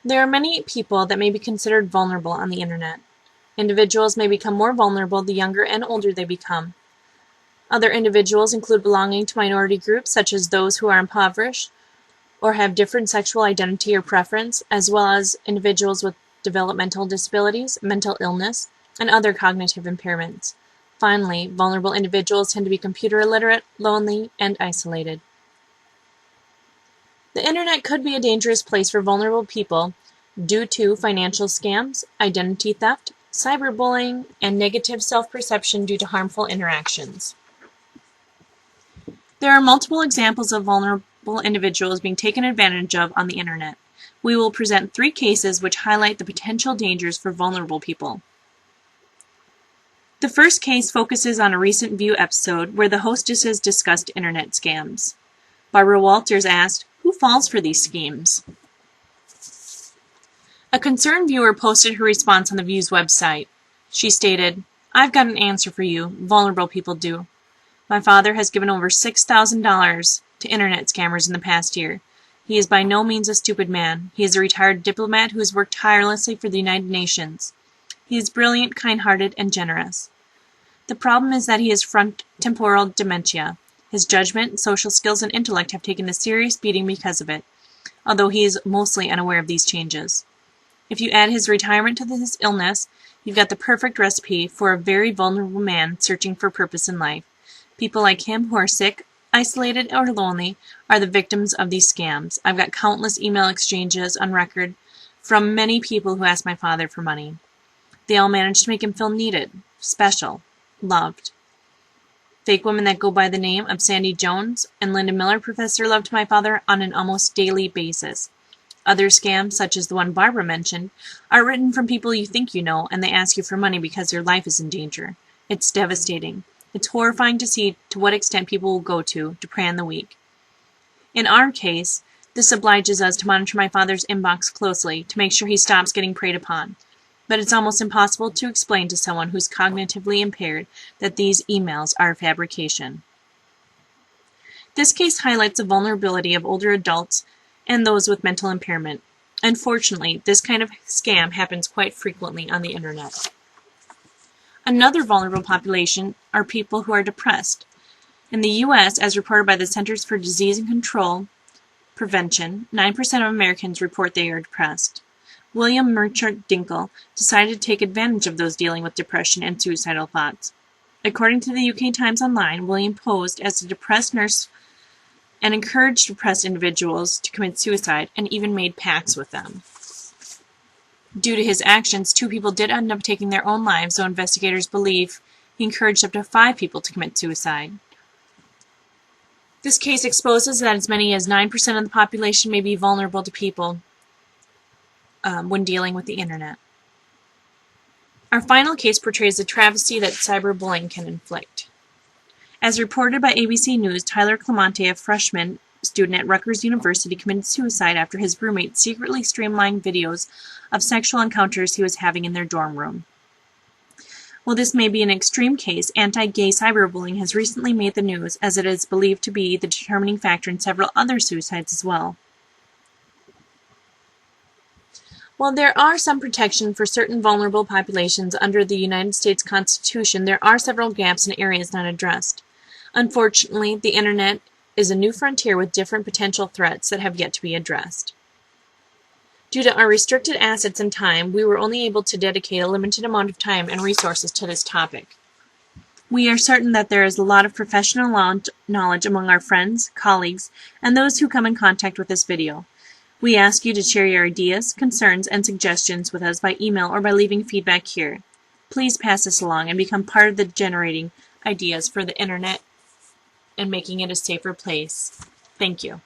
There are many people that may be considered vulnerable on the internet. Individuals may become more vulnerable the younger and older they become. Other individuals include belonging to minority groups such as those who are impoverished or have different sexual identity or preference, as well as individuals with developmental disabilities, mental illness, and other cognitive impairments. Finally, vulnerable individuals tend to be computer illiterate, lonely, and isolated. The internet could be a dangerous place for vulnerable people due to financial scams, identity theft, cyberbullying, and negative self-perception due to harmful interactions. There are multiple examples of vulnerable individuals being taken advantage of on the internet. We will present 3 cases which highlight the potential dangers for vulnerable people. The first case focuses on a recent View episode where the hostesses discussed internet scams. Barbara Walters asked, "Who falls for these schemes?" A concerned viewer posted her response on the View's website. She stated, "I've got an answer for you, vulnerable people do. My father has given over $6,000 to internet scammers in the past year. He is by no means a stupid man. He is a retired diplomat who has worked tirelessly for the United Nations. He is brilliant, kind-hearted, and generous. The problem is that he has frontotemporal dementia. His judgment, social skills, and intellect have taken a serious beating because of it, although he is mostly unaware of these changes. If you add his retirement to his illness, you've got the perfect recipe for a very vulnerable man searching for purpose in life. People like him who are sick, isolated, or lonely are the victims of these scams. I've got countless email exchanges on record from many people who ask my father for money. They all manage to make him feel needed, special, loved. Fake women that go by the name of Sandy Jones and Linda Miller profess their love to my father on an almost daily basis. Other scams, such as the one Barbara mentioned, are written from people you think you know, and they ask you for money because their life is in danger. It's devastating. It's horrifying to see to what extent people will go to prey on the weak. In our case, this obliges us to monitor my father's inbox closely to make sure he stops getting preyed upon. But it's almost impossible to explain to someone who's cognitively impaired that these emails are a fabrication. This case highlights the vulnerability of older adults and those with mental impairment. Unfortunately, this kind of scam happens quite frequently on the internet. Another vulnerable population are people who are depressed. In the U.S., as reported by the Centers for Disease and Control Prevention, 9% of Americans report they are depressed. William Merchant Dinkle decided to take advantage of those dealing with depression and suicidal thoughts. According to the UK Times Online, William posed as a depressed nurse and encouraged depressed individuals to commit suicide and even made pacts with them. Due to his actions, 2 people did end up taking their own lives, though investigators believe he encouraged up to 5 people to commit suicide. This case exposes that as many as 9% of the population may be vulnerable to people when dealing with the internet. Our final case portrays the travesty that cyberbullying can inflict. As reported by ABC News, Tyler Clemente, a freshman student at Rutgers University, committed suicide after his roommate secretly streamed videos of sexual encounters he was having in their dorm room. While this may be an extreme case, anti-gay cyberbullying has recently made the news, as it is believed to be the determining factor in several other suicides as well. While there are some protection for certain vulnerable populations under the United States Constitution, there are several gaps and areas not addressed. Unfortunately, the internet is a new frontier with different potential threats that have yet to be addressed. Due to our restricted assets and time, we were only able to dedicate a limited amount of time and resources to this topic. We are certain that there is a lot of professional knowledge among our friends, colleagues, and those who come in contact with this video. We ask you to share your ideas, concerns, and suggestions with us by email or by leaving feedback here. Please pass this along and become part of the generating ideas for the internet and making it a safer place. Thank you.